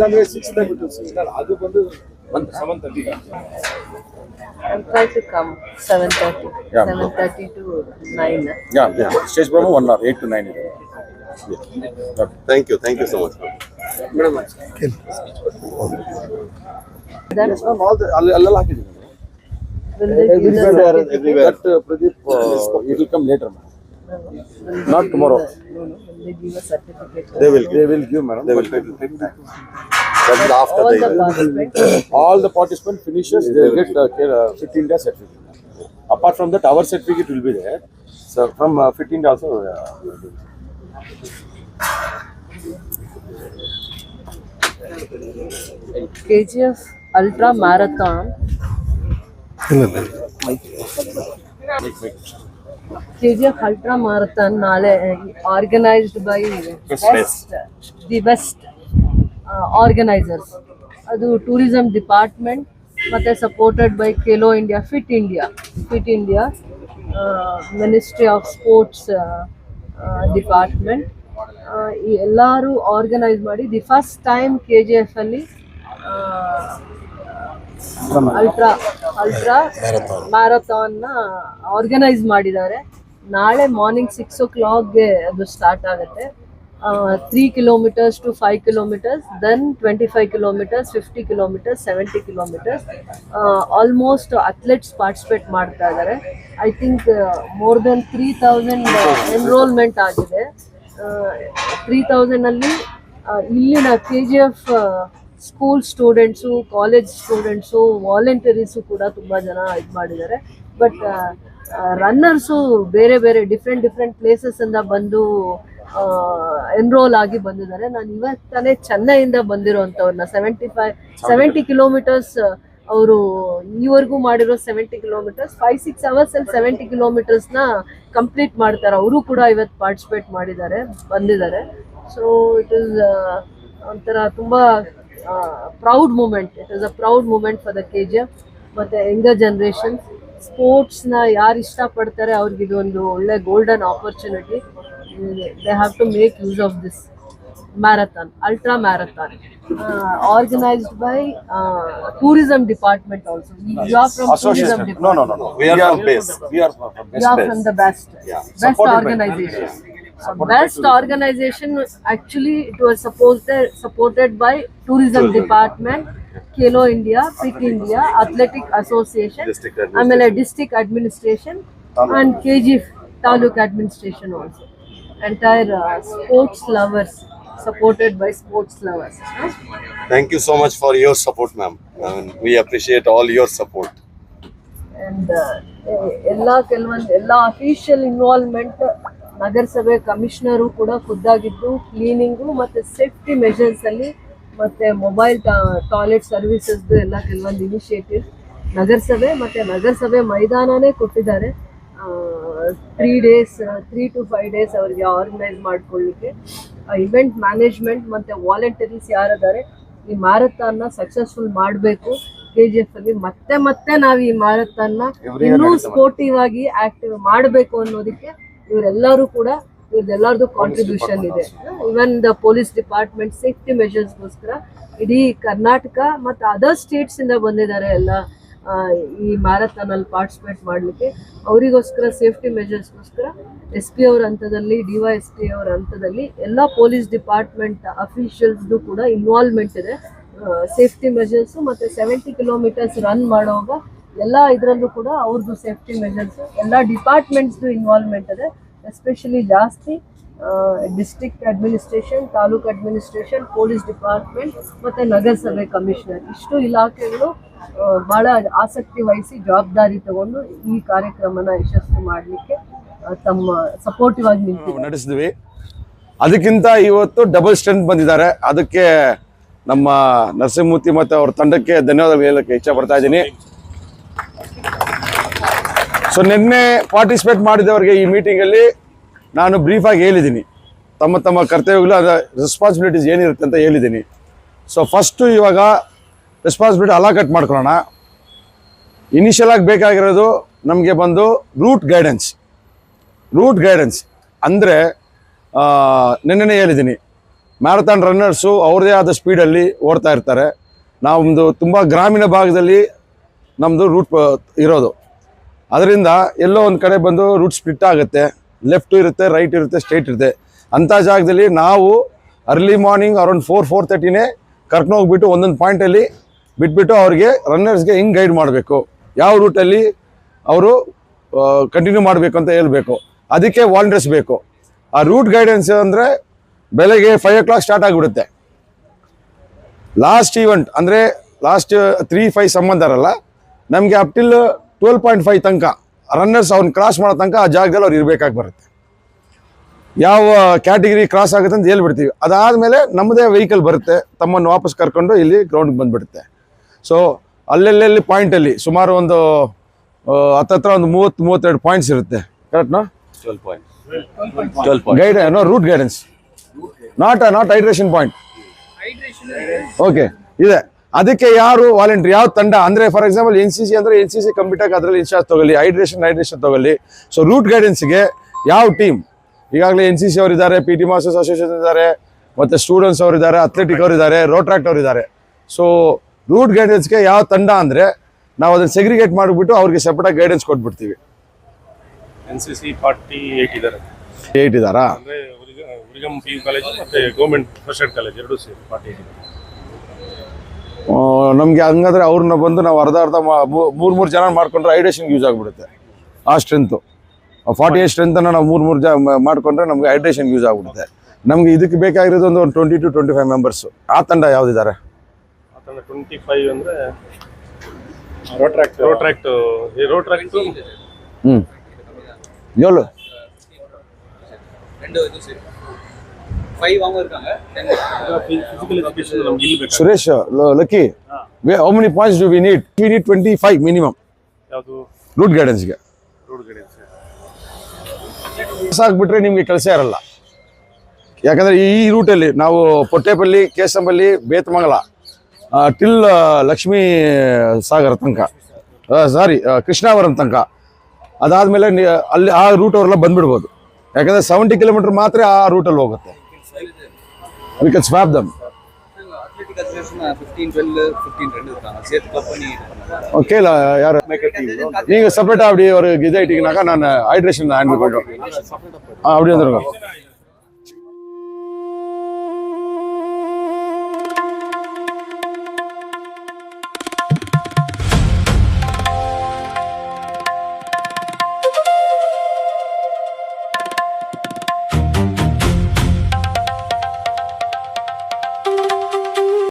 January 6th ಅದು ಬಂದು 7:30. I'll try to come 7:30. Yeah. 7:30 to 9. Yeah. Stage program 1 hour, 8 to 9. Yeah. Thank you so much. That's All the all ಹಾಕಿದ್ದೀನಿ. will they give the certificate? Everywhere. But Pradeep, it will come later, ma'am. Not tomorrow. No. Will they give a certificate? They will give, madam. They will take time. That's after All the the event. participants. All the participant finishes, they get 15 days certificate. Apart from that, our certificate will be there. So from 15 days also. KGF Ultra Marathon. KGF Ultra Marathon naale organized by the best organizers. Adu tourism department ಮತ್ತೆ supported by Khelo India, Fit India, Ministry of Sports department. ಎಲ್ಲರೂ organise ಮಾಡಿ the first time KGF ಅಲ್ಲಿ ultra marathon organise ಮಾಡಿದ್ದಾರೆ. ನಾಳೆ morning 6 o'clock ಅದು start ಆಗುತ್ತೆ. 3 kilometers to 5 kilometers, then 25 kilometers, 50 kilometers, 70 kilometers. Almost athletes participate ಮಾಡ್ತಾ ಇದ್ದಾರೆ. I think more than 3,000 enrollment ಆಗಿದೆ. 3,000 ಅಲ್ಲಿ ಇಲ್ಲಿನ KGF school students, college students, volunteers ಕೂಡ ತುಂಬ ಜನ ಇದು ಮಾಡಿದ್ದಾರೆ. ಬಟ್ ರನ್ನರ್ಸು ಬೇರೆ ಡಿಫ್ರೆಂಟ್ ಪ್ಲೇಸಸ್ಸಿಂದ ಬಂದು ಎನ್ರೋಲ್ ಆಗಿ ಬಂದಿದ್ದಾರೆ. ನಾನು ಇವತ್ತಾನೆ ಚೆನ್ನೈಯಿಂದ ಬಂದಿರೋಂಥವ್ರನ್ನ 70 ಕಿಲೋಮೀಟರ್ಸ್ ಅವರು ಈವರೆಗೂ ಮಾಡಿರೋ 70 kilometers 5-6 hours ಅಲ್ಲಿ 70 kilometers ಕಂಪ್ಲೀಟ್ ಮಾಡ್ತಾರೆ. ಅವರು ಕೂಡ ಇವತ್ತು ಪಾರ್ಟಿಸಿಪೇಟ್ ಬಂದಿದ್ದಾರೆ. ಸೊ ಇಟ್ ಇಸ್ ಒಂಥರ ತುಂಬ proud moment. It is a proud moment for the KGF. ಮತ್ತು ಯಂಗರ್ ಜನರೇಷನ್ ಸ್ಪೋರ್ಟ್ಸ್ನ ಯಾರು ಇಷ್ಟಪಡ್ತಾರೆ ಅವ್ರಿಗೆ ಇದೊಂದು ಒಳ್ಳೆ golden opportunity. They have to make use of this marathon, ultra marathon, organized by tourism department also. You are from tourism department. No. We are from base. We are from You are from the best organization. Best organization. Actually, it was supported by tourism department, Khelo India, Fit India, Athletic Association, district administration, and KGF Taluk administration also. Entire sports lovers, supported by sports lovers. Thank you so much for your support, ma'am. We appreciate all your support. And ಎಲ್ಲ official involvement ನಗರಸಭೆ commissioner ಕೂಡ ಖುದ್ದಾಗಿದ್ದು cleaning ಮತ್ತು safety ಮೆಷರ್ಸಲ್ಲಿ ಮತ್ತು mobile toilet ಸರ್ವಿಸಸ್ದು ಎಲ್ಲ ಕೆಲವೊಂದು initiative ನಗರಸಭೆ ಮೈದಾನನೇ ಕೊಟ್ಟಿದ್ದಾರೆ. 3 to 5 days ಅವರಿಗೆ ಆರ್ಗನೈಸ್ ಮಾಡ್ಕೊಳ್ಳಿಕ್ಕೆ. ಇವೆಂಟ್ ಮ್ಯಾನೇಜ್ಮೆಂಟ್ ಮತ್ತು ವಾಲಂಟರೀಸ್ ಯಾರಿದ್ದಾರೆ ಈ ಮ್ಯಾರಥಾನ್ನ ಸಕ್ಸಸ್ಫುಲ್ ಮಾಡಬೇಕು. KGF ಅಲ್ಲಿ ಮತ್ತೆ ನಾವು ಈ ಮ್ಯಾರಥಾನ್ನ ಇನ್ನೂ ಸ್ಪೋರ್ಟಿವ್ ಆಗಿ ಆಕ್ಟಿವ್ ಮಾಡಬೇಕು ಅನ್ನೋದಕ್ಕೆ ಇವ್ರದ್ದೆಲ್ಲರದು ಕಾಂಟ್ರಿಬ್ಯೂಷನ್ ಇದೆ. Even the police department safety ಮೆಷರ್ಸ್ಗೋಸ್ಕರ ಇಡೀ ಕರ್ನಾಟಕ ಮತ್ತು ಅದರ್ ಸ್ಟೇಟ್ಸಿಂದ ಬಂದಿದ್ದಾರೆ ಎಲ್ಲ ಈ ಮ್ಯಾರಥಾನಲ್ಲಿ ಪಾರ್ಟಿಸಿಪೇಟ್ ಮಾಡಲಿಕ್ಕೆ. ಅವರಿಗೋಸ್ಕರ ಸೇಫ್ಟಿ ಮೆಷರ್ಸ್ಗೋಸ್ಕರ SP ಅವ್ರ ಹಂತದಲ್ಲಿ, DYSP ಅವರ ಹಂತದಲ್ಲಿ ಎಲ್ಲ ಪೊಲೀಸ್ ಡಿಪಾರ್ಟ್ಮೆಂಟ್ ಅಫಿಷಿಯಲ್ಸ್ದು ಕೂಡ ಇನ್ವಾಲ್ವ್ಮೆಂಟ್ ಇದೆ. ಸೇಫ್ಟಿ ಮೆಷರ್ಸು ಮತ್ತು 70 kilometers ರನ್ ಮಾಡುವಾಗ ಎಲ್ಲ ಇದರಲ್ಲೂ ಕೂಡ ಅವ್ರದ್ದು ಸೇಫ್ಟಿ ಮೆಷರ್ಸು ಎಲ್ಲ ಡಿಪಾರ್ಟ್ಮೆಂಟ್ಸ್ದು ಇನ್ವಾಲ್ವ್ಮೆಂಟ್ ಇದೆ. ಎಸ್ಪೆಷಲಿ ಜಾಸ್ತಿ district administration, taluk administration, police department ಮತ್ತು ನಗರಸಭೆ ಕಮಿಷನರ್ ಇಷ್ಟು ಇಲಾಖೆಗಳು ಭಾಳ ಆಸಕ್ತಿ ವಹಿಸಿ ಜವಾಬ್ದಾರಿ ತಗೊಂಡು ಈ ಕಾರ್ಯಕ್ರಮನ ಯಶಸ್ವಿ ಮಾಡಲಿಕ್ಕೆ ತಮ್ಮ ಸಪೋರ್ಟಿವ್ ಆಗಿ ನಡೆಸಿದ್ವಿ. ಅದಕ್ಕಿಂತ ಇವತ್ತು ಡಬಲ್ ಸ್ಟ್ರೆಂತ್ ಬಂದಿದ್ದಾರೆ. ಅದಕ್ಕೆ ನಮ್ಮ ನರಸಿಂಹಮೂರ್ತಿ ಮತ್ತು ಅವ್ರ ತಂಡಕ್ಕೆ ಧನ್ಯವಾದ ಹೇಳಕ್ಕೆ ಇಷ್ಟಪಡ್ತಾ ಇದ್ದೀನಿ. ಸೊ ನಿನ್ನೆ ಪಾರ್ಟಿಸಿಪೇಟ್ ಮಾಡಿದವರಿಗೆ ಈ ಮೀಟಿಂಗಲ್ಲಿ ನಾನು ಬ್ರೀಫಾಗಿ ಹೇಳಿದ್ದೀನಿ, ತಮ್ಮ ಕರ್ತವ್ಯಗಳು ಅದರ ರೆಸ್ಪಾನ್ಸಿಬಿಲಿಟೀಸ್ ಏನಿರುತ್ತೆ ಅಂತ ಹೇಳಿದ್ದೀನಿ. ಸೊ ಫಸ್ಟು ಇವಾಗ ರೆಸ್ಪಾನ್ಸಿಬಿಲಿಟಿ ಅಲಾಕಟ್ ಮಾಡ್ಕೊಳ್ಳೋಣ. ಇನಿಷಿಯಲ್ ಆಗಿ ಬೇಕಾಗಿರೋದು ನಮಗೆ ಬಂದು ರೂಟ್ ಗೈಡೆನ್ಸ್ ಅಂದರೆ ನಿನ್ನೆ ಹೇಳಿದ್ದೀನಿ, ಮ್ಯಾರಥಾನ್ ರನ್ನರ್ಸು ಅವ್ರದೇ ಆದ ಸ್ಪೀಡಲ್ಲಿ ಓಡ್ತಾ ಇರ್ತಾರೆ. ನಾವೊಂದು ತುಂಬ ಗ್ರಾಮೀಣ ಭಾಗದಲ್ಲಿ ನಮ್ಮದು ರೂಟ್ ಇರೋದು. ಅದರಿಂದ ಎಲ್ಲೋ ಒಂದು ಕಡೆ ಬಂದು ರೂಟ್ ಸ್ಪ್ಲಿಟ್ ಆಗುತ್ತೆ, ಲೆಫ್ಟು ಇರುತ್ತೆ, ರೈಟ್ ಇರುತ್ತೆ, ಸ್ಟ್ರೈಟ್ ಇರುತ್ತೆ. ಅಂಥ ಜಾಗದಲ್ಲಿ ನಾವು ಅರ್ಲಿ ಮಾರ್ನಿಂಗ್ ಅರೌಂಡ್ 4-4:30ನೇ ಕರ್ಕೊಂಡು ಹೋಗ್ಬಿಟ್ಟು ಒಂದೊಂದು ಪಾಯಿಂಟಲ್ಲಿ ಬಿಟ್ಬಿಟ್ಟು ಅವ್ರಿಗೆ ರನ್ನರ್ಸ್ಗೆ ಹೆಂಗೆ ಗೈಡ್ ಮಾಡಬೇಕು, ಯಾವ ರೂಟಲ್ಲಿ ಅವರು ಕಂಟಿನ್ಯೂ ಮಾಡಬೇಕು ಅಂತ ಹೇಳ್ಬೇಕು. ಅದಕ್ಕೆ ವಾಲಂಟಿಯರ್ಸ್ ಬೇಕು. ಆ ರೂಟ್ ಗೈಡೆನ್ಸ್ ಅಂದರೆ ಬೆಳಗ್ಗೆ 5 o'clock ಸ್ಟಾರ್ಟ್ ಆಗಿಬಿಡುತ್ತೆ. ಲಾಸ್ಟ್ ಈವೆಂಟ್ ಅಂದರೆ ಲಾಸ್ಟ್ 3-5 ಸಂಬಂಧರಲ್ಲ, ನಮಗೆ ಅಪ್ ಟಿಲ್ 12.5 ತನಕ ರನ್ನರ್ಸ್ ಅವ್ರನ್ನ ಕ್ರಾಸ್ ಮಾಡೋ ತನಕ ಆ ಜಾಗದಲ್ಲಿ ಅವ್ರು ಇರಬೇಕಾಗಿ ಬರುತ್ತೆ. ಯಾವ ಕ್ಯಾಟಗಿರಿ ಕ್ರಾಸ್ ಆಗುತ್ತೆ ಅಂತ ಹೇಳ್ಬಿಡ್ತೀವಿ. ಅದಾದಮೇಲೆ ನಮ್ಮದೇ ವೆಹಿಕಲ್ ಬರುತ್ತೆ, ತಮ್ಮನ್ನು ವಾಪಸ್ ಕರ್ಕೊಂಡು ಇಲ್ಲಿ ಗ್ರೌಂಡ್ಗೆ ಬಂದುಬಿಡುತ್ತೆ. ಸೊ ಅಲ್ಲೆಲ್ಲೆಲ್ಲಿ ಪಾಯಿಂಟಲ್ಲಿ ಸುಮಾರು ಒಂದು ಹತ್ತತ್ರ ಒಂದು 30-32 ಪಾಯಿಂಟ್ಸ್ ಇರುತ್ತೆ. ಕರೆಕ್ಟ್ನಾ? 12 points. 12 points. Guide no route guidance, not hydration point. Okay, ಇದೆ. ಅದಕ್ಕೆ ಯಾರು ವಾಲಂಟ್ರಿ, ಯಾವ ತಂಡ ಅಂದರೆ ಫಾರ್ ಎಕ್ಸಾಂಪಲ್ NCC ಅಂದರೆ NCC ಕಂಪ್ಲೀಟ್ ಆಗಿ ಅದರಲ್ಲಿ ಇನ್ಚಾರ್ಜ್ ತೊಗೊಳ್ಳಿ, ಹೈಡ್ರೇಷನ್ ತೊಗೊಳ್ಳಿ. ಸೊ ರೂಟ್ ಗೈಡೆನ್ಸ್ಗೆ ಯಾವ ಟೀಮ್, ಈಗಾಗಲೇ NCC ಅವರಿದ್ದಾರೆ, PT ಮಾಸ್ಟರ್ಸ್ ಅಸೋಸಿಯೇಷನ್ ಇದ್ದಾರೆ, ಮತ್ತು ಸ್ಟೂಡೆಂಟ್ಸ್ ಅವರಿದ್ದಾರೆ, ಅಥ್ಲೆಟಿಕ್ ಅವರಿದ್ದಾರೆ, ರೋಟ್ರಾಕ್ಟ್ ಅವರಿದ್ದಾರೆ. ಸೊ ರೂಟ್ ಗೈಡೆನ್ಸ್ಗೆ ಯಾವ ತಂಡ ಅಂದರೆ ನಾವು ಅದನ್ನು ಸೆಗ್ರಿಗೇಟ್ ಮಾಡಿಬಿಟ್ಟು ಅವ್ರಿಗೆ ಸೆಪ್ರೇಟಾಗಿ ಗೈಡೆನ್ಸ್ ಕೊಟ್ಬಿಡ್ತೀವಿ. NCC 48 ಇದ್ದಾರೆ. 8 ಇದ್ದಾರಾ? ಅಂದ್ರೆ ಉರಿಗಂ PU ಕಾಲೇಜ್ ಮತ್ತೆ ಗೌರ್ಮೆಂಟ್ ಫಸ್ಟ್ ಏಡ್ ಕಾಲೇಜ್ ಎರಡೂ ಸೇರಿ 48 ಇದೆ. ನಮಗೆ ಹಂಗಾದ್ರೆ ಅವ್ರನ್ನ ಬಂದು ನಾವು ಅರ್ಧ 3 ಜನ ಮಾಡ್ಕೊಂಡ್ರೆ ಹೈಡ್ರೇಷನ್ಗೆ ಯೂಸ್ ಆಗಿಬಿಡುತ್ತೆ. ಆ ಸ್ಟ್ರೆಂತು 48 ಸ್ಟ್ರೆಂತನ್ನು ನಾವು 3 ಜನ ಮಾಡಿಕೊಂಡ್ರೆ ನಮಗೆ ಹೈಡ್ರೇಷನ್ಗೆ ಯೂಸ್ ಆಗಿಬಿಡುತ್ತೆ. ನಮಗೆ ಇದಕ್ಕೆ ಬೇಕಾಗಿರೋದು ಒಂದು 20-25 ಮೆಂಬರ್ಸು. ಆ ತಂಡ ಯಾವುದಿದ್ದಾರೆ? ಆ ತಂಡ 25 ಅಂದ್ರೆ ರೋಟ್ರಾಕ್ಟ್ ಏಳು 5 அவங்க இருக்காங்க. ಫಿಸಿಕಲ್ ಎಜುಕೇಶನ್ ನಮ್ಗೆ ಇಲ್ಲಿ ಬೇಕು. Suresh, lucky, how many points do we need? 25 minimum ಯಾವುದು ರೂಟ್ ಗೈಡೆನ್ಸ್ಗೆ. ರೋಡ್ ಗೈಡೆನ್ಸ್ ಸಾಕ್ಬಿಟ್ರೆ ನಿಮಗೆ ಕೆಲಸ ಇರಲ್ಲ. ಯಾಕಂದರೆ ಈ ರೂಟಲ್ಲಿ ನಾವು ಪೊಟ್ಟೆಪಲ್ಲಿ, ಕೇಸಂಬಲ್ಲಿ, ಬೇತಮಂಗಲ ಟಿಲ್ ಲಕ್ಷ್ಮೀ ಸಾಗರ ತನಕ, ಕೃಷ್ಣಾವರಂ ತನಕ, ಅದಾದಮೇಲೆ ಅಲ್ಲಿ ಆ ರೂಟ್ ಅವರೆಲ್ಲ ಬಂದ್ಬಿಡ್ಬೋದು. ಯಾಕಂದರೆ 70 ಕಿಲೋಮೀಟರ್ ಮಾತ್ರ ಆ ರೂಟಲ್ಲಿ ಹೋಗುತ್ತೆ. We can swap dum. Athletic association 15-12 இருக்காங்க. சேர்த்து கிளப் பண்ணி ஓகே, யார் நீங்கள் செப்பரேட்டாக அப்படி ஒரு இதாகிட்டீங்கன்னாக்கா நான் ஹைட்ரேஷன் ஹேண்டில் பண்ணுறோம். அப்படி வந்துருங்க.